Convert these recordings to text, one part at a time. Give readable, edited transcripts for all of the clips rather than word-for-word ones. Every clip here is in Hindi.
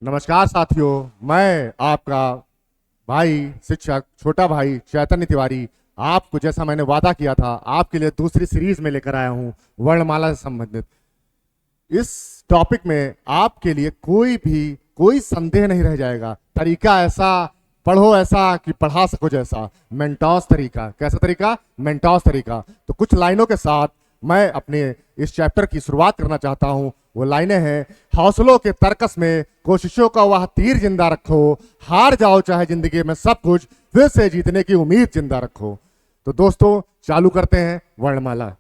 नमस्कार साथियों। मैं आपका भाई शिक्षक छोटा भाई चैतन्य तिवारी आपको जैसा मैंने वादा किया था आपके लिए दूसरी सीरीज में लेकर आया हूं वर्णमाला से संबंधित। इस टॉपिक में आपके लिए कोई संदेह नहीं रह जाएगा। तरीका ऐसा पढ़ो ऐसा कि पढ़ा सको जैसा, मेंटॉस तरीका। कैसा तरीका? मेंटॉस तरीका। तो कुछ लाइनों के साथ मैं अपने इस चैप्टर की शुरुआत करना चाहता हूं। वो लाइनें हैं, हौसलों के तर्कस में कोशिशों का वह तीर जिंदा रखो, हार जाओ चाहे जिंदगी में सब कुछ, फिर से जीतने की उम्मीद जिंदा रखो। तो दोस्तों चालू करते हैं वर्णमाला।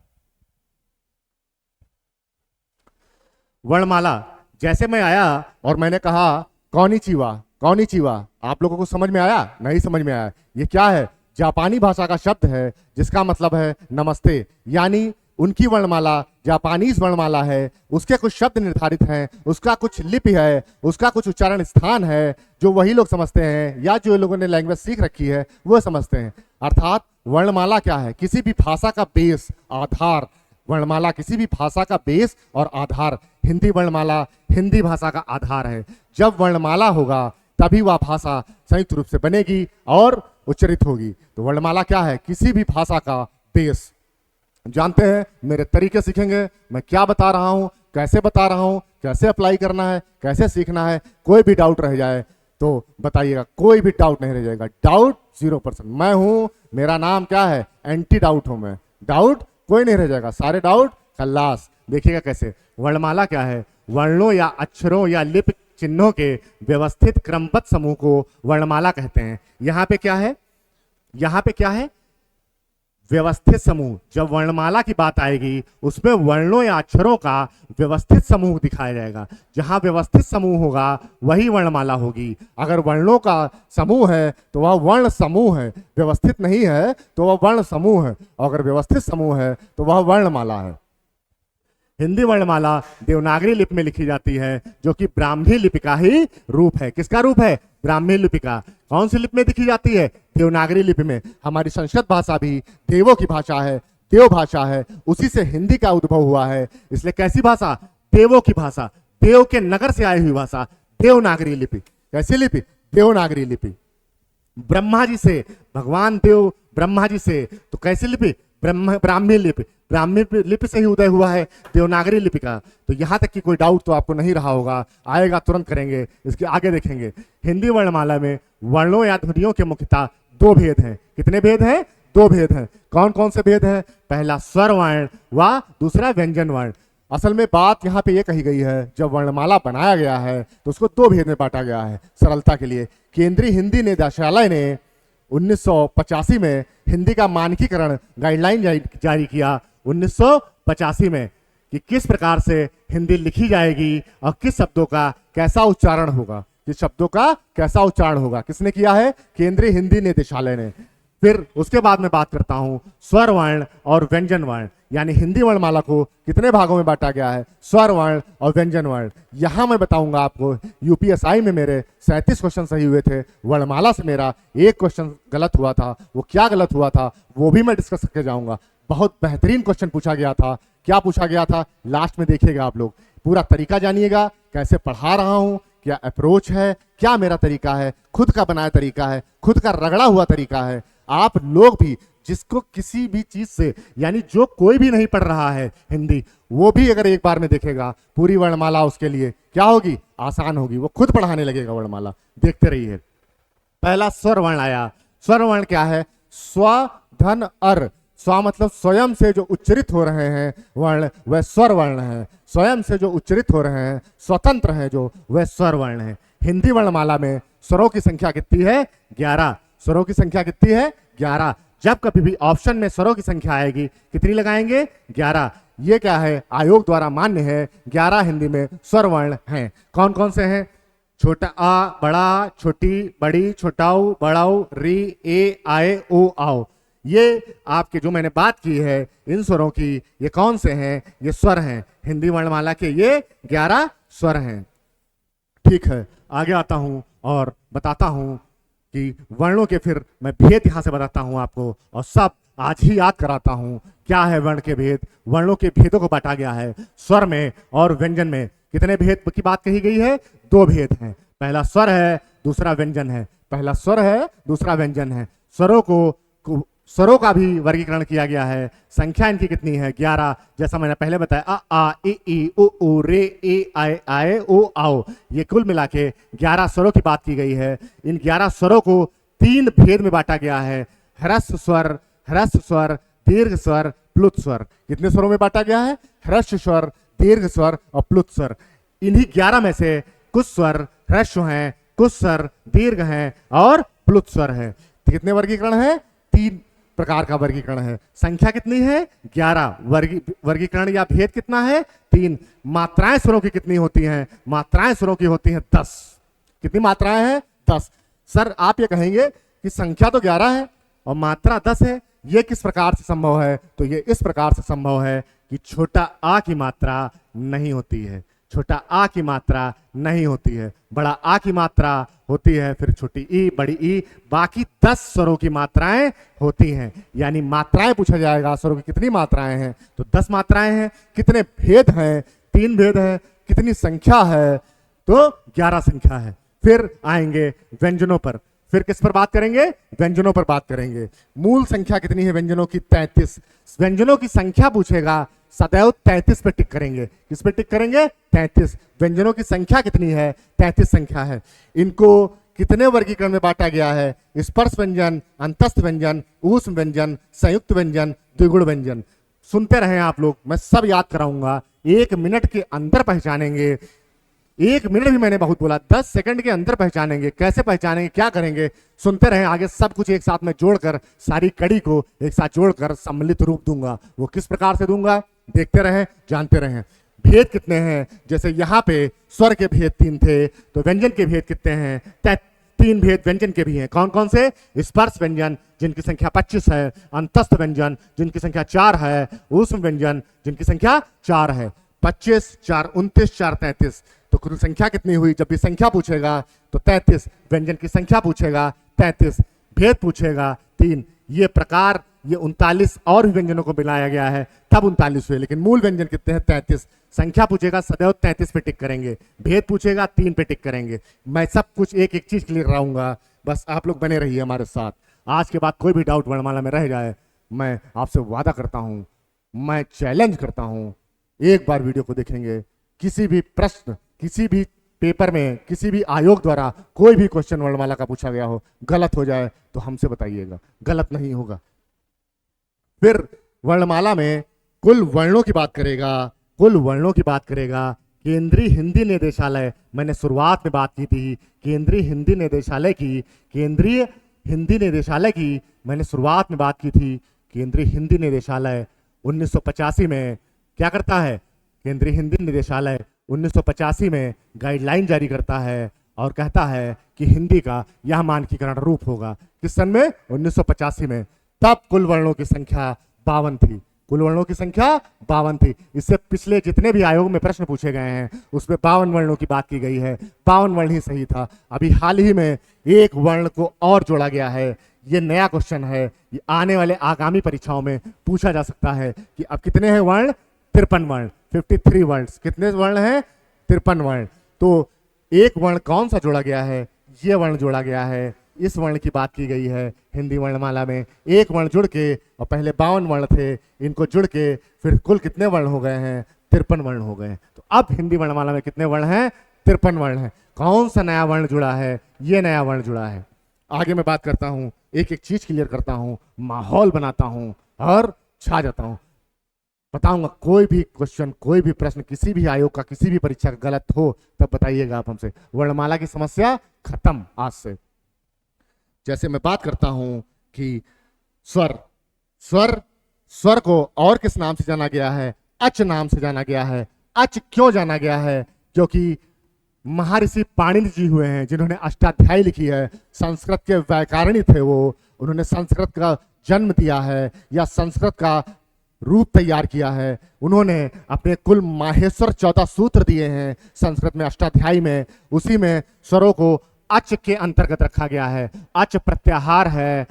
वर्णमाला। जैसे मैं आया और मैंने कहा कौनिचिवा कौनिचिवा, आप लोगों को समझ में आया? नहीं समझ में आया? ये क्या है? जापानी भाषा का शब्द है जिसका मतलब है नमस्ते। यानी उनकी वर्णमाला जापानीज वर्णमाला है, उसके कुछ शब्द निर्धारित हैं, उसका कुछ लिपि है, उसका कुछ उच्चारण स्थान है जो वही लोग समझते हैं या जो लोगों ने लैंग्वेज सीख रखी है वो समझते हैं। अर्थात वर्णमाला क्या है? किसी भी भाषा का बेस, आधार। वर्णमाला किसी भी भाषा का बेस और आधार। हिंदी वर्णमाला हिंदी भाषा का आधार है। जब वर्णमाला होगा तभी वह भाषा संयुक्त रूप से बनेगी और उच्चरित होगी। तो वर्णमाला क्या है? किसी भी भाषा का बेस। जानते हैं, मेरे तरीके सीखेंगे, मैं क्या बता रहा हूं, कैसे बता रहा हूं, कैसे अप्लाई करना है, कैसे सीखना है। कोई भी डाउट रह जाए तो बताइएगा, कोई भी डाउट नहीं रह जाएगा। डाउट 0%। मैं हूं, मेरा नाम क्या है? एंटी डाउट हूं मैं। डाउट कोई नहीं रह जाएगा, सारे डाउट खल्लास। देखिएगा कैसे। वर्णमाला क्या है? वर्णों या अक्षरों या लिपि चिन्हों के व्यवस्थित क्रमबद्ध समूह को वर्णमाला कहते हैं। यहां पे क्या है? यहां पे क्या है? व्यवस्थित समूह। जब वर्णमाला की बात आएगी उसमें वर्णों या अक्षरों का व्यवस्थित समूह दिखाया जाएगा। जहां व्यवस्थित समूह होगा वही वर्णमाला होगी। अगर वर्णों का समूह है तो वह वर्ण समूह है, व्यवस्थित नहीं है तो वह वर्ण समूह है, और अगर व्यवस्थित समूह है तो वह वर्णमाला है। हिंदी वर्णमाला देवनागरी लिपि में लिखी जाती है जो कि ब्राह्मी लिपि का ही रूप है। किसका रूप है? ब्राह्मी लिपि का। कौन सी लिपि में लिखी जाती है? देवनागरी लिपि में। हमारी संस्कृत भाषा भी देवों की भाषा है, देव भाषा है। उसी से हिंदी का उद्भव हुआ है। इसलिए कैसी भाषा? देवों की भाषा, देव के नगर से आई हुई भाषा, देवनागरी लिपि। कैसी लिपि? देवनागरी लिपि। ब्रह्मा जी से, भगवान देव ब्रह्मा जी से, तो कैसी लिपि? ब्राह्मी लिपि। ब्राह्मी लिपि से ही उदय हुआ है देवनागरी लिपि का। तो यहां तक कि कोई डाउट तो आपको नहीं रहा होगा, आएगा तुरंत करेंगे। इसके आगे देखेंगे। हिंदी वर्णमाला में वर्णों या ध्वनियों के मुख्यतः दो भेद हैं। कितने भेद हैं? दो भेद हैं। कौन कौन से भेद हैं? पहला स्वर वर्ण व दूसरा व्यंजन वर्ण। असल में बात यहाँ पे ये कही गई है, जब वर्णमाला बनाया गया है तो उसको दो भेद में बांटा गया है सरलता के लिए। केंद्रीय हिंदी निदेशालय ने 1985 में हिंदी का मानकीकरण गाइडलाइन जारी किया 1985 में, कि किस प्रकार से हिंदी लिखी जाएगी और किस शब्दों का कैसा उच्चारण होगा। किस शब्दों का कैसा उच्चारण होगा किसने किया है? केंद्रीय हिंदी निदेशालय ने। फिर उसके बाद मैं बात करता हूं स्वर वर्ण और व्यंजन वर्ण। यानी हिंदी वर्णमाला को कितने भागों में बांटा गया है? स्वर वर्ण और व्यंजन वर्ण। यहां मैं बताऊंगा आपको। यूपीएसआई में मेरे 37 क्वेश्चन सही हुए थे। वर्णमाला से मेरा एक क्वेश्चन गलत हुआ था। वो क्या गलत हुआ था वो भी मैं डिस्कस करके जाऊंगा। बहुत बेहतरीन क्वेश्चन पूछा गया था। क्या पूछा गया था? लास्ट में देखिएगा आप लोग। पूरा तरीका जानिएगा, कैसे पढ़ा रहा हूं, क्या अप्रोच है, क्या मेरा तरीका है, खुद का बनाया तरीका है, खुद का रगड़ा हुआ तरीका है। आप लोग भी, जिसको किसी भी चीज से, यानी जो कोई भी नहीं पढ़ रहा है हिंदी, वो भी अगर एक बार में देखेगा पूरी वर्णमाला, उसके लिए क्या होगी? आसान होगी। वो खुद पढ़ाने लगेगा वर्णमाला। देखते रहिए। पहला स्वर वर्ण आया। स्वर वर्ण क्या है? स्व धन अर। स्व मतलब स्वयं से जो उच्चरित हो रहे हैं वर्ण, वह स्वर वर्ण है। स्वयं से जो उच्चरित हो रहे हैं, स्वतंत्र हैं जो, वह स्वर वर्ण है। हिंदी वर्णमाला में स्वरों की संख्या कितनी है? 11। स्वरों की संख्या कितनी है? 11। जब कभी भी ऑप्शन में स्वरों की संख्या आएगी कितनी लगाएंगे? 11। ये क्या है? आयोग द्वारा मान्य है। 11 हिंदी में स्वर वर्ण हैं। कौन कौन से हैं? छोटा आ, बड़ा, छोटी, बड़ी, छोटाऊ, बड़ाऊ, री, ए, आए, ओ, आओ। ये आपके जो मैंने बात की है इन स्वरों की, ये कौन से हैं? ये स्वर हैं। हिंदी वर्णमाला के ये 11 स्वर हैं। ठीक है, आगे आता हूं और बताता हूं कि वर्णों के फिर मैं भेद यहां से बताता हूं आपको, और सब आज ही याद कराता हूं क्या है वर्ण के भेद। वर्णों के भेदों को बांटा गया है स्वर में और व्यंजन में। कितने भेद की बात कही गई है? दो भेद हैं। पहला स्वर है, दूसरा व्यंजन है। पहला स्वर है, दूसरा व्यंजन है। स्वरों का भी वर्गीकरण किया गया है। संख्या इनकी कितनी है? 11। जैसा मैंने पहले बताया, अ आ इ ई उ ऊ रे ए आए आए ओ आओ, ये कुल मिला के 11 स्वरों की बात की गई है। इन 11 स्वरों को 3 भेद में बांटा गया है, ह्रस्व स्वर, दीर्घ स्वर, प्लुत स्वर। कितने स्वरों में बांटा गया है? ह्रस्व स्वर, दीर्घ स्वर और प्लुत स्वर। इन्हीं 11 में से कुछ स्वर ह्रस्व हैं, कुछ स्वर दीर्घ हैं और प्लुत स्वर है। तो कितने वर्गीकरण है? 3 प्रकार का वर्गीकरण है। संख्या कितनी है? 11। वर्गीकरण या भेद कितना है? 3। मात्राएं स्वरों की कितनी होती हैं? मात्राएं स्वरों की होती हैं 10। कितनी मात्राएं हैं? 10। सर आप ये कहेंगे कि संख्या तो 11 है और मात्रा 10 है, ये किस प्रकार से संभव है? तो ये इस प्रकार से संभव है कि छोटा आ की मात्रा नहीं होती है, छोटा आ की मात्रा नहीं होती है, बड़ा आ की मात्रा होती है, फिर छोटी ई, बड़ी ई, बाकी 10 स्वरों की मात्राएं होती हैं। यानी मात्राएं पूछा जाएगा, स्वरों की कितनी मात्राएं हैं? तो 10 मात्राएं हैं। कितने भेद हैं? 3 भेद हैं। कितनी संख्या है? तो 11 संख्या है। फिर आएंगे व्यंजनों पर। फिर किस पर बात करेंगे? व्यंजनों पर बात करेंगे। मूल संख्या कितनी है व्यंजनों की? 33। व्यंजनों की संख्या पूछेगा, सदैव 33 पे टिक करेंगे। किस पे टिक करेंगे? 33। व्यंजनों की संख्या कितनी है? 33 संख्या है। इनको कितने वर्गीकरण में बांटा गया है? स्पर्श व्यंजन, अंतस्थ व्यंजन, ऊष्म व्यंजन, संयुक्त व्यंजन, द्विगुण व्यंजन। सुनते रहे आप लोग, मैं सब याद कराऊंगा। 1 मिनट के अंदर पहचानेंगे। 1 मिनट भी मैंने बहुत बोला, 10 सेकंड के अंदर पहचानेंगे। कैसे पहचानेंगे, क्या करेंगे? सुनते रहे, आगे सब कुछ एक साथ में जोड़कर, सारी कड़ी को एक साथ जोड़कर सम्मिलित रूप दूंगा। वो किस प्रकार से दूंगा? देखते रहें, जानते रहें। भेद कितने हैं? जैसे यहाँ पे स्वर के भेद 3 थे, तो व्यंजन के भेद कितने हैं? 3 भेद व्यंजन के भी हैं। कौन कौन से? स्पर्श व्यंजन जिनकी संख्या 25 है, अंतस्थ व्यंजन जिनकी संख्या 4 है, ऊष्म व्यंजन जिनकी संख्या 4 है। 25, 4, 29, 4, 33। तो कुल संख्या कितनी हुई? जब भी संख्या पूछेगा तो 33। व्यंजन की संख्या पूछेगा 33, भेद पूछेगा 3। ये प्रकार, ये 39 और भी व्यंजनों को मिलाया गया है, तब 39 हुए। लेकिन मूल व्यंजन कितने हैं? 33। संख्या पूछेगा, सदैव 33 पे टिक करेंगे। भेद पूछेगा, 3 पे टिक करेंगे। मैं सब कुछ एक एक चीज क्लियर कराऊंगा, बस आप लोग बने रहिए हमारे साथ। आज के बाद कोई भी डाउट वर्णमाला में रह जाए, मैं आपसे वादा करता हूं, मैं चैलेंज करता हूं, एक बार वीडियो को देखेंगे, किसी भी प्रश्न, किसी भी पेपर में, किसी भी आयोग द्वारा कोई भी क्वेश्चन वर्णमाला का पूछा गया हो, गलत हो जाए तो हमसे बताइएगा, गलत नहीं होगा। फिर वर्णमाला में कुल वर्णों की बात करेगा, कुल वर्णों की बात करेगा। केंद्रीय हिंदी निदेशालय, मैंने शुरुआत में बात की थी केंद्रीय हिंदी निदेशालय की, केंद्रीय हिंदी निदेशालय की मैंने शुरुआत में बात की थी। केंद्रीय हिंदी निदेशालय 1985 में क्या करता है? केंद्रीय हिंदी निदेशालय 1985 में गाइडलाइन जारी करता है और कहता है कि हिंदी का यह मानकीकरण रूप होगा। किस सन में? 1985 में। तब कुल वर्णों की संख्या 52 थी। कुल वर्णों की संख्या 52 थी। इससे पिछले जितने भी आयोग में प्रश्न पूछे गए हैं उसमें 52 वर्णों की बात की गई है। 52 वर्ण ही सही था। अभी हाल ही में एक वर्ण को और जोड़ा गया है। ये नया क्वेश्चन है, ये आने वाले आगामी परीक्षाओं में पूछा जा सकता है कि अब कितने हैं वर्ण? 53 वर्ण, 53 वर्ड्स। कितने वर्ण हैं? 53 वर्ण। तो एक वर्ण कौन सा जोड़ा गया है? ये वर्ण जोड़ा गया है। इस वर्ण की बात की गई है हिंदी वर्णमाला में। एक वर्ण जुड़ के, और पहले 52 वर्ण थे, इनको जुड़ के फिर कुल कितने वर्ण हो गए हैं? 53 वर्ण हो गए। तो अब हिंदी वर्णमाला में कितने वर्ण हैं? 53 वर्ण हैं। कौन सा नया वर्ण जुड़ा है? ये नया वर्ण जुड़ा है। आगे मैं बात करता हूं, एक एक चीज क्लियर करता हूं, माहौल बनाता हूं और छा जाता हूं। बताऊंगा कोई भी क्वेश्चन, कोई भी प्रश्न किसी भी आयोग का, किसी भी परीक्षा का गलत हो तब बताइएगा आप हमसे। वर्णमाला की समस्या खत्म आज से। जैसे मैं बात करता हूं कि स्वर, स्वर, स्वर को और किस नाम से जाना गया है? अच नाम से जाना गया है। अच क्यों जाना गया है? क्योंकि महर्षि पाणिनि जी हुए हैं जिन्होंने अष्टाध्यायी लिखी है। संस्कृत के व्याकरणी थे वो, उन्होंने संस्कृत का जन्म दिया है या संस्कृत का रूप तैयार किया है। उन्होंने अपने कुल माहेश्वर 14 सूत्र दिए हैं संस्कृत में, अष्टाध्यायी में। उसी में स्वरों को अच के अंतर्गत रखा गया है। अच प्रत्याहार है,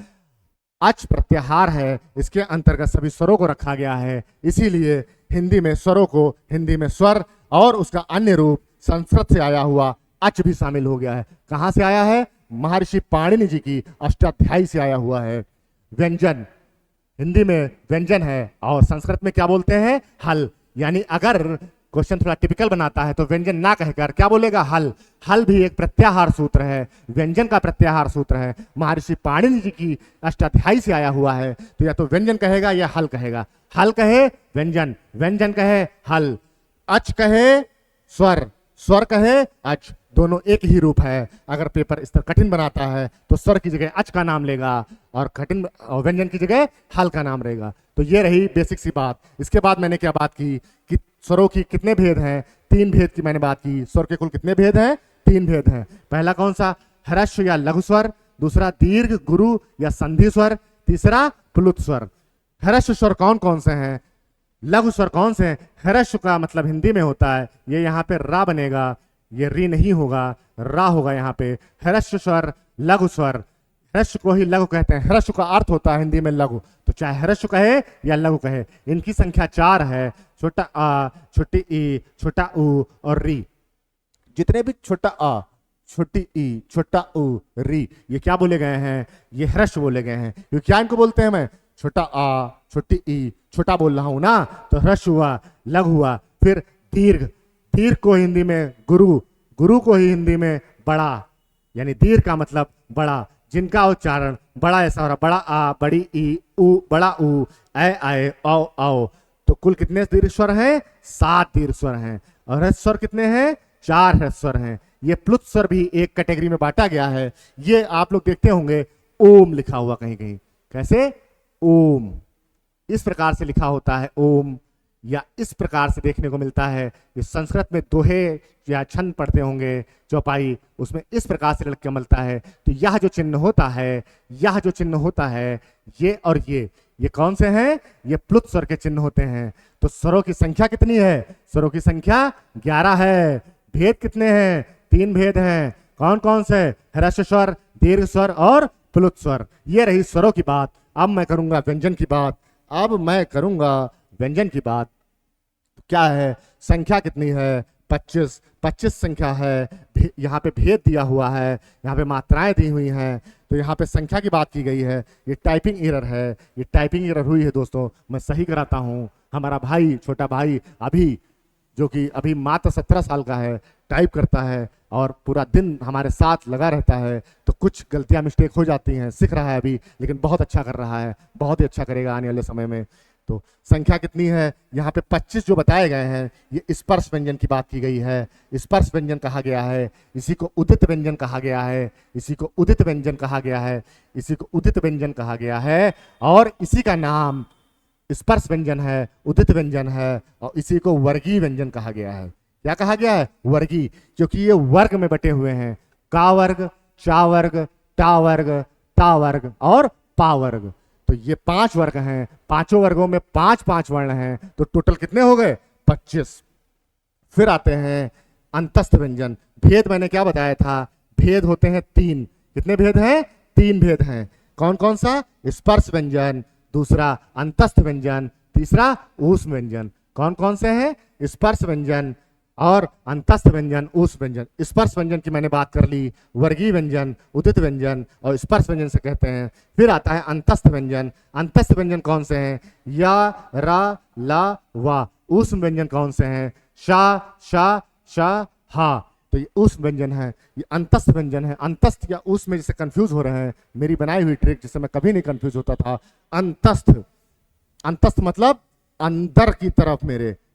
अच प्रत्याहार है, इसके अंतर्गत सभी स्वरों को रखा गया है। इसीलिए हिंदी में स्वरों को, हिंदी में स्वर और उसका अन्य रूप संस्कृत से आया हुआ अच भी शामिल हो गया है। कहां से आया है? महर्षि पाणिनि जी की अष्टाध्यायी से आया हुआ है। व्यंजन हिंदी में व्यंजन है और संस्कृत में क्या बोलते हैं? हल। यानी अगर क्वेश्चन थोड़ा टिपिकल बनाता है तो व्यंजन ना कहकर क्या बोलेगा? हल। हल भी एक प्रत्याहार सूत्र है, व्यंजन का प्रत्याहार सूत्र है, महर्षि पाणिनि जी की अष्टाध्यायी से आया हुआ है। तो या तो व्यंजन कहेगा या हल कहेगा। हल कहे व्यंजन, व्यंजन कहे हल, अच कहे स्वर, स्वर कहे अच, दोनों एक ही रूप है। अगर पेपर इस तरह कठिन बनाता है तो स्वर की जगह अच का नाम लेगा और कठिन और व्यंजन की जगह हल का नाम रहेगा। तो ये रही बेसिक सी बात। इसके बाद मैंने क्या बात की कि स्वरों की कितने भेद हैं? 3 भेद की मैंने बात की। स्वर के कुल कितने भेद हैं? 3 भेद हैं। पहला कौन सा? ह्रस्व या लघु स्वर, दूसरा दीर्घ गुरु या संधि स्वर, तीसरा प्लुत स्वर। ह्रस्व स्वर कौन कौन से हैं? लघु स्वर कौन से हैं? ह्रस्व का मतलब हिंदी में होता है, ये यहाँ पे रा बनेगा, ये री नहीं होगा, रा होगा यहाँ पे। ह्रस्व स्वर, लघु स्वर। ह्रस्व को ही लघु कहते हैं। ह्रस्व का अर्थ होता है हिंदी में लघु, तो चाहे ह्रस्व कहे या लघु कहे। इनकी संख्या 4 है। छोटा आ, छोटी ई, छोटा ऊ और री। जितने भी छोटा आ, छोटी ई, छोटा ऊ, री, ये क्या बोले गए हैं? ये ह्रस्व बोले गए हैं। क्योंकि क्या इनको बोलते हैं? मैं छोटा आ, छोटी ई, छोटा बोल रहा हूं ना, तो ह्रस्व हुआ, लघु हुआ। फिर दीर्घ, दीर्घ को हिंदी में गुरु, गुरु को ही हिंदी में बड़ा, यानी दीर्घ का मतलब बड़ा, जिनका उच्चारण बड़ा ऐसा हो रहा, बड़ा आ, बड़ी ई, ऊ, बड़ा ऊ, ऐ आए, औ आओ। तो कुल कितने दीर्घ स्वर हैं? 7 दीर्घ स्वर हैं। और ह्रस्व स्वर कितने हैं? 4 ह्रस्व स्वर हैं। ये प्लुत स्वर भी एक कैटेगरी में बांटा गया है। ये आप लोग देखते होंगे ओम लिखा हुआ कहीं कहीं। कैसे? ओम, इस प्रकार से लिखा होता है ओम, या इस प्रकार से देखने को मिलता है। ये संस्कृत में दोहे या छंद पढ़ते होंगे चौपाई, उसमें इस प्रकार से लिख के मिलता है। तो यह जो चिन्ह होता है, यह जो चिन्ह होता है, ये और ये कौन से हैं? ये प्लुत स्वर के चिन्ह होते हैं। तो स्वरों की संख्या कितनी है? स्वरों की संख्या 11 है। भेद कितने हैं? 3 भेद हैं। कौन कौन से? ह्रस्व स्वर, दीर्घ स्वर और प्लुत स्वर। ये रही स्वरों की बात। अब मैं करूंगा व्यंजन की बात। अब मैं करूंगा व्यंजन की बात। क्या है? संख्या कितनी है? 25। 25 संख्या है। यहाँ पे भेद दिया हुआ है, यहाँ पे मात्राएं दी हुई हैं। तो यहाँ पे संख्या की बात की गई है। ये टाइपिंग एरर है, ये टाइपिंग एरर हुई है दोस्तों, मैं सही कराता हूँ। हमारा भाई, छोटा भाई अभी, जो कि अभी मात्र 17 साल का है, टाइप करता है और पूरा दिन हमारे साथ लगा रहता है। तो कुछ गलतियां, मिस्टेक हो जाती हैं। सीख रहा है अभी, लेकिन बहुत अच्छा कर रहा है, बहुत ही अच्छा करेगा आने वाले समय में। तो संख्या कितनी है? यहाँ पे 25 जो बताए गए हैं, ये स्पर्श व्यंजन की बात की गई है। स्पर्श व्यंजन कहा गया है। इसी को उदित व्यंजन कहा गया है। इसी को उदित व्यंजन कहा गया है। इसी को उदित व्यंजन कहा गया है। और इसी का नाम स्पर्श व्यंजन है, उदित व्यंजन है, और इसी को वर्गीय व्यंजन कहा गया है। क्या कहा गया है? वर्गीय, क्योंकि ये वर्ग में बटे हुए हैं। का वर्ग, चा वर्ग, टा वर्ग, ता वर्ग और पा वर्ग। तो ये 5 वर्ग हैं। 5 वर्गों में 5-5 वर्ण हैं। तो टोटल कितने हो गए? 25। फिर आते हैं अंतस्थ व्यंजन। भेद मैंने क्या बताया था? भेद होते हैं 3। कितने भेद हैं? 3 भेद हैं। कौन कौन सा? स्पर्श व्यंजन, दूसरा अंतस्थ व्यंजन, तीसरा ऊष्म व्यंजन। कौन कौन से हैं? स्पर्श व्यंजन और अंतस्थ व्यंजन, ऊष्म व्यंजन। स्पर्श व्यंजन की मैंने बात कर ली। वर्गीय व्यंजन, उदित व्यंजन और स्पर्श व्यंजन से कहते हैं। फिर आता है अंतस्थ व्यंजन। अंतस्थ व्यंजन कौन से हैं? या, रा, ला, वा। ऊष्म व्यंजन कौन से हैं? शा, शा, शा, हा। तो ये ऊष्म व्यंजन है, ये अंतस्थ व्यंजन है। अंतस्थ या ऊष्म में जिसे कंफ्यूज हो रहे हैं, मेरी बनाई हुई ट्रिक जिससे मैं कभी नहीं कंफ्यूज होता था। अंतस्थ, अंतस्थ मतलब अंदर की तरफ।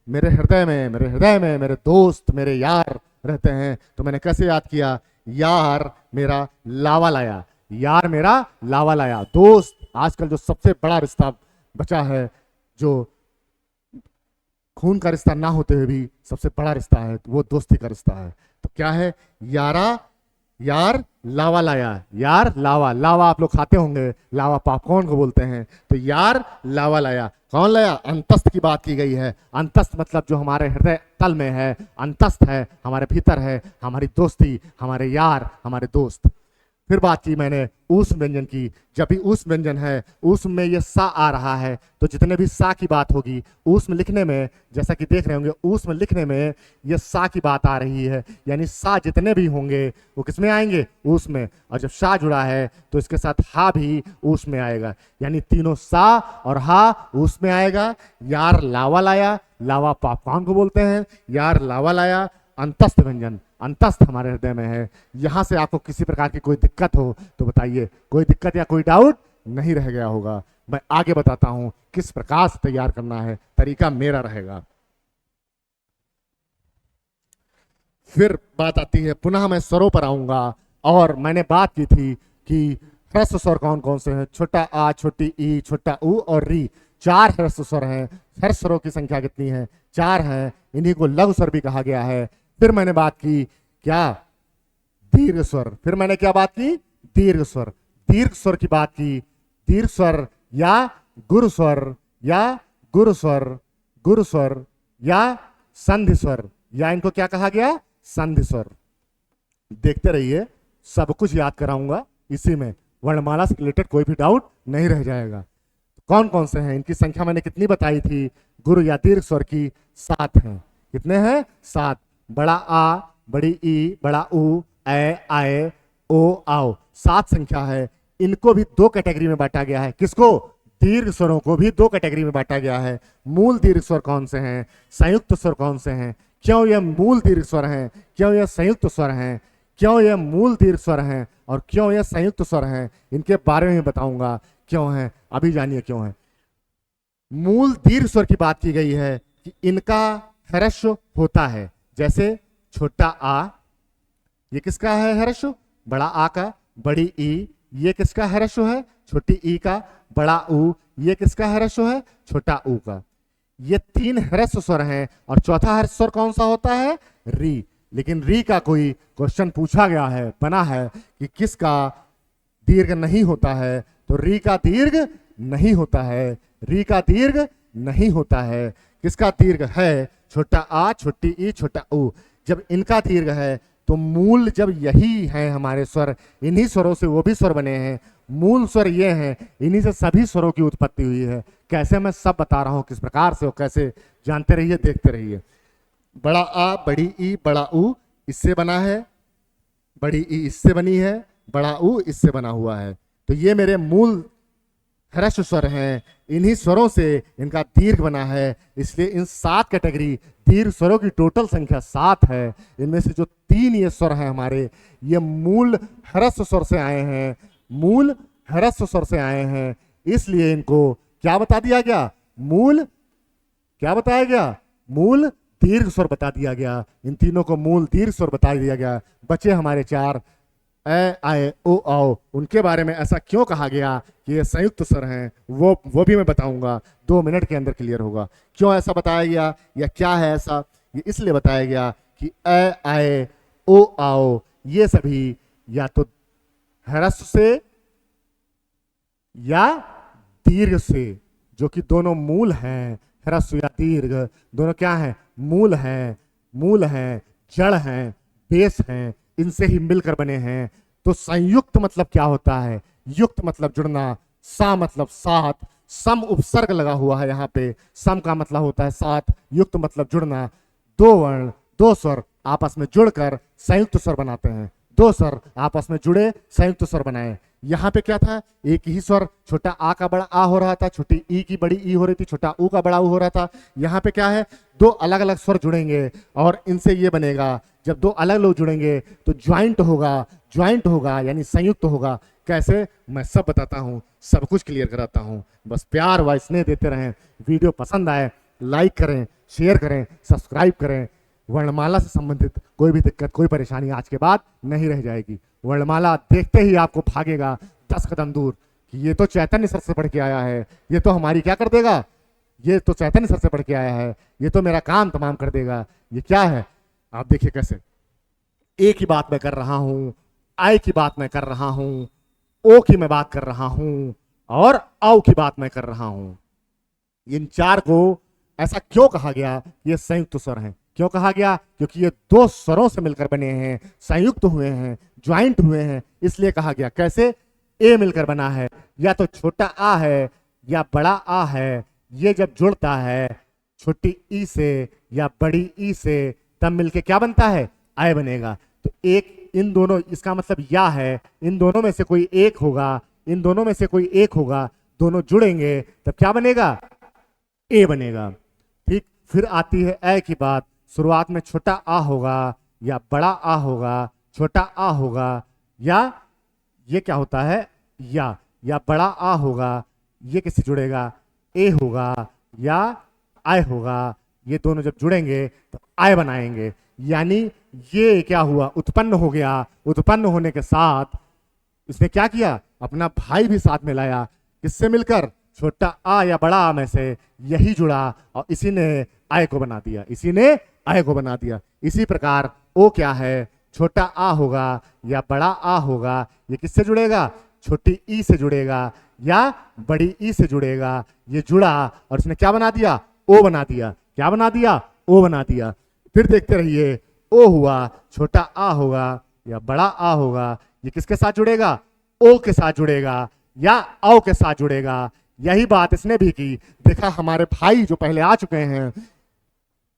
मेरे हृदय में, मेरे हृदय में मेरे दोस्त, मेरे यार रहते हैं। तो मैंने कैसे याद किया? यार मेरा लावा लाया, यार मेरा लावा लाया। दोस्त आजकल जो सबसे बड़ा रिश्ता बचा है, जो खून का रिश्ता ना होते हुए भी सबसे बड़ा रिश्ता है, तो वो दोस्ती का रिश्ता है। तो क्या है? यारा, यार लावा लाया। यार लावा, लावा आप लोग खाते होंगे, लावा पॉपकॉर्न को बोलते हैं। तो यार लावा लाया। कौन लाया? अंतस्थ की बात की गई है। अंतस्थ मतलब जो हमारे हृदय तल में है, अंतस्थ है, हमारे भीतर है, हमारी दोस्ती, हमारे यार, हमारे दोस्त। फिर बात की मैंने ऊष्म व्यंजन की। जब भी ऊष्म व्यंजन है, ऊष्म में ये सा आ रहा है, तो जितने भी सा की बात होगी ऊष्म लिखने में, जैसा कि देख रहे होंगे ऊष्म लिखने में ये सा की बात आ रही है, यानी सा जितने भी होंगे वो किस में आएंगे? ऊष्म में। और जब सा जुड़ा है तो इसके साथ हा भी ऊष्म में आएगा, यानी तीनों सा और हा ऊष्म में आएगा। यार लावा लाया, लावा पॉपकॉर्न को बोलते हैं, यार लावा लाया। अंतस्थ व्यंजन, अंतस्थ हमारे हृदय में है। यहां से आपको किसी प्रकार की कोई दिक्कत हो तो बताइए, कोई दिक्कत या कोई डाउट नहीं रह गया होगा। मैं आगे बताता हूं किस प्रकार से तैयार करना है, तरीका मेरा रहेगा। फिर बात आती है, पुनः मैं स्वरों पर आऊंगा, और मैंने बात की थी कि ह्रस्व स्वर कौन कौन से हैं। छोटा आ, छोटी ई, छोटा ऊ और री, 4 ह्रस्व स्वर हैं। ह्रस्व स्वरों की संख्या कितनी है? 4 हैं। इन्हीं को लघु स्वर भी कहा गया है। फिर मैंने बात की क्या? दीर्घ स्वर। फिर मैंने क्या बात की? दीर्घ स्वर। दीर्घ स्वर की बात की। दीर्घ स्वर या गुरु स्वर या गुरु स्वर, गुरु स्वर या संधि स्वर, या इनको क्या कहा गया? संधि स्वर। देखते रहिए, सब कुछ याद कराऊंगा इसी में, वर्णमाला से रिलेटेड कोई भी डाउट नहीं रह जाएगा। कौन कौन से हैं, इनकी संख्या मैंने कितनी बताई थी? गुरु या दीर्घ स्वर की 7 हैं। कितने हैं? 7। बड़ा आ, बड़ी ई, बड़ा ऊ, ए, आए, ओ, आओ, 7 संख्या है। इनको भी 2 कैटेगरी में बांटा गया है। किसको? दीर्घ स्वरों को भी 2 कैटेगरी में बांटा गया है। मूल दीर्घ स्वर कौन से हैं? संयुक्त स्वर कौन से हैं? क्यों ये मूल दीर्घ स्वर हैं? क्यों ये संयुक्त स्वर हैं? क्यों ये मूल दीर्घ स्वर हैं और क्यों ये संयुक्त स्वर हैं? इनके बारे में बताऊंगा क्यों है, अभी जानिए क्यों है। मूल दीर्घ स्वर की बात की गई है कि इनका ह्रस्व होता है। जैसे छोटा आ, ये किसका है ह्रस्व? बड़ा आ का। बड़ी ई, ये किसका ह्रस्व है? छोटी ई का। बड़ा ऊ, ये किसका ह्रस्व है? छोटा ऊ का। ये 3 ह्रस्व स्वर हैं, और चौथा ह्रस्व स्वर कौन सा होता है? री। लेकिन री का कोई क्वेश्चन पूछा गया है, बना है कि किसका दीर्घ नहीं होता है, तो री का दीर्घ नहीं होता है। री का दीर्घ नहीं होता है। किसका दीर्घ है? छोटा आ, छोटी ई, छोटा ऊ। जब इनका दीर्घ है तो मूल जब यही है हमारे स्वर, इन्हीं स्वरों से वो भी स्वर बने हैं। मूल स्वर ये हैं, इन्हीं से सभी स्वरों की उत्पत्ति हुई है। कैसे, मैं सब बता रहा हूं किस प्रकार से और कैसे, जानते रहिए, देखते रहिए। बड़ा आ, बड़ी ई, बड़ा ऊ इससे बना है, बड़ी ई इससे बनी है, बड़ा ऊ इससे बना हुआ है। तो ये मेरे मूल ह्रस्व स्वर हैं। इन्हीं स्वरों से इनका दीर्घ बना है। इसलिए इन 7 कैटेगरी दीर्घ स्वरों की टोटल संख्या 7 है। इनमें से जो 3 ये स्वर हैं हमारे, ये मूल ह्रस्व स्वर से आए हैं। मूल ह्रस्व स्वर से आए हैं, इसलिए इनको क्या बता दिया गया? मूल क्या बताया गया? मूल दीर्घ स्वर बता दिया गया। इन तीनों को मूल दीर्घ स्वर बता दिया गया। बचे हमारे 4 ए, आए, ओ, आओ। उनके बारे में ऐसा क्यों कहा गया कि ये संयुक्त स्वर हैं, वो भी मैं बताऊंगा। 2 मिनट के अंदर क्लियर होगा क्यों ऐसा बताया गया या क्या है ऐसा। ये इसलिए बताया गया कि ए, आए, ओ, आओ ये सभी या तो ह्रस्व से या दीर्घ से, जो कि दोनों मूल हैं। ह्रस्व या दीर्घ दोनों क्या हैं? मूल हैं। मूल हैं, जड़ हैं, बेस हैं, इनसे ही मिलकर बने हैं। तो संयुक्त मतलब क्या होता है? युक्त मतलब जुड़ना, सा मतलब 7, सम उपसर्ग लगा हुआ है यहाँ पे। सम का मतलब होता है 7, युक्त मतलब जुड़ना। 2 वर्ण, 2 स्वर आपस में जुड़कर संयुक्त स्वर बनाते हैं। 2 स्वर आपस में जुड़े संयुक्त स्वर बनाए। यहाँ पे क्या था? एक ही स्वर, छोटा आ का बड़ा आ हो रहा था, छोटी ई की बड़ी ई हो रही थी, छोटा ऊ का बड़ा ऊ हो रहा था। यहाँ पे क्या है? 2 अलग अलग स्वर जुड़ेंगे और इनसे ये बनेगा। जब 2 अलग लोग जुड़ेंगे तो ज्वाइंट होगा। ज्वाइंट होगा यानी संयुक्त होगा। कैसे? मैं सब बताता हूँ, सब कुछ क्लियर कराता हूँ। बस प्यार व स्नेह देते रहें। वीडियो पसंद आए लाइक करें, शेयर करें, सब्सक्राइब करें। वर्णमाला से संबंधित कोई भी दिक्कत, कोई परेशानी आज के बाद नहीं रह जाएगी। वर्णमाला देखते ही आपको भागेगा 10 कदम दूर कि ये तो चैतन्य सर से पढ़ के आया है, ये तो हमारी क्या कर देगा, ये तो चैतन्य सर से पढ़ के आया है, ये तो मेरा काम तमाम कर देगा। ये क्या है? आप देखिए कैसे ए की बात मैं कर रहा हूं, आई की बात मैं कर रहा हूं, ओ की मैं बात कर रहा हूं और औ की बात मैं कर रहा हूं। इन 4 को ऐसा क्यों कहा गया? ये संयुक्त स्वर हैं। क्यों कहा गया? क्योंकि ये दो स्वरों से मिलकर बने हैं, संयुक्त हुए हैं, ज्वाइंट हुए हैं, इसलिए कहा गया। कैसे? ए मिलकर बना है, या तो छोटा आ है या बड़ा आ है, ये जब जुड़ता है छोटी ई से या बड़ी ई से, तब मिलके क्या बनता है? आय बनेगा। तो एक इन दोनों, इसका मतलब या है, इन दोनों में से कोई एक होगा, इन दोनों में से कोई एक होगा, दोनों जुड़ेंगे तब क्या बनेगा? ए बनेगा। ठीक, फिर आती है ए की बात। शुरुआत में छोटा आ होगा या बड़ा आ होगा, छोटा आ होगा या ये क्या होता है? या बड़ा आ होगा, ये किससे जुड़ेगा? ए होगा या आय होगा, ये दोनों जब जुड़ेंगे तो आय बनाएंगे। यानी ये क्या हुआ? उत्पन्न हो गया। उत्पन्न होने के साथ इसने क्या किया? अपना भाई भी साथ में लाया। किससे मिलकर? छोटा आ या बड़ा आ में से यही जुड़ा और इसी ने आय को बना दिया, इसी ने आय को बना दिया। इसी प्रकार ओ क्या है? छोटा आ होगा या बड़ा आ होगा, ये किससे जुड़ेगा? छोटी ई से जुड़ेगा या बड़ी ई से जुड़ेगा। ये जुड़ा और इसने क्या बना दिया? ओ बना दिया। क्या बना दिया? ओ बना दिया। फिर देखते रहिए, ओ हुआ, छोटा आ होगा या बड़ा आ होगा, ये किसके साथ जुड़ेगा? ओ के साथ जुड़ेगा या औ के साथ जुड़ेगा। यही बात इसने भी की। देखा, हमारे भाई जो पहले आ चुके हैं,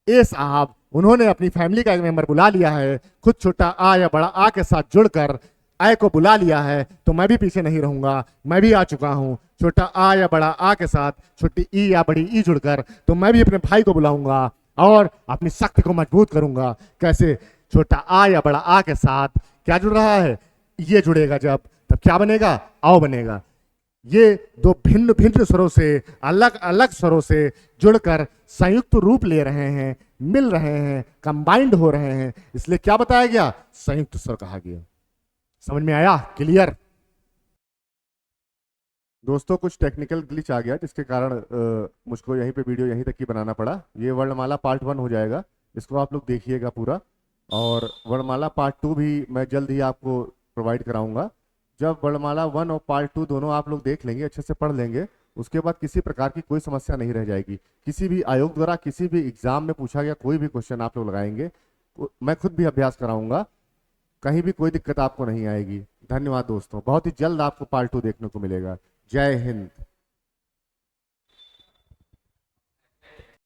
ए साहब, उन्होंने अपनी फैमिली का एक मेंबर बुला लिया है, खुद छोटा आ या बड़ा आ के साथ जुड़कर आय को बुला लिया है, तो मैं भी पीछे नहीं रहूंगा, मैं भी आ चुका हूं। छोटा आ या बड़ा आ के साथ छोटी ई या बड़ी ई जुड़कर, तो मैं भी अपने भाई को बुलाऊंगा और अपनी शक्ति को मजबूत करूंगा। कैसे? छोटा आ या बड़ा आ के साथ क्या जुड़ रहा है? ये जुड़ेगा जब, तब क्या बनेगा? आओ बनेगा। ये दो भिन्न भिन्न स्वरों से, अलग अलग स्वरों से जुड़कर संयुक्त रूप ले रहे हैं, मिल रहे हैं, कंबाइंड हो रहे हैं, इसलिए क्या बताया गया? संयुक्त स्वर कहा गया। समझ में आया? क्लियर? दोस्तों, कुछ टेक्निकल ग्लिच आ गया जिसके कारण मुझको यहीं पे वीडियो यहीं तक ही बनाना पड़ा। ये वर्णमाला पार्ट 1 हो जाएगा, इसको आप लोग देखिएगा पूरा। और वर्णमाला पार्ट 2 भी मैं जल्द ही आपको प्रोवाइड कराऊंगा। जब वर्णमाला 1 और पार्ट 2 दोनों आप लोग देख लेंगे, अच्छे से पढ़ लेंगे, उसके बाद किसी प्रकार की कोई समस्या नहीं रह जाएगी। किसी भी आयोग द्वारा किसी भी एग्जाम में पूछा गया कोई भी क्वेश्चन आप लोग लगाएंगे, मैं खुद भी अभ्यास कराऊंगा, कहीं भी कोई दिक्कत आपको नहीं आएगी। धन्यवाद दोस्तों, बहुत ही जल्द आपको पार्ट 2 देखने को मिलेगा। जय हिंद।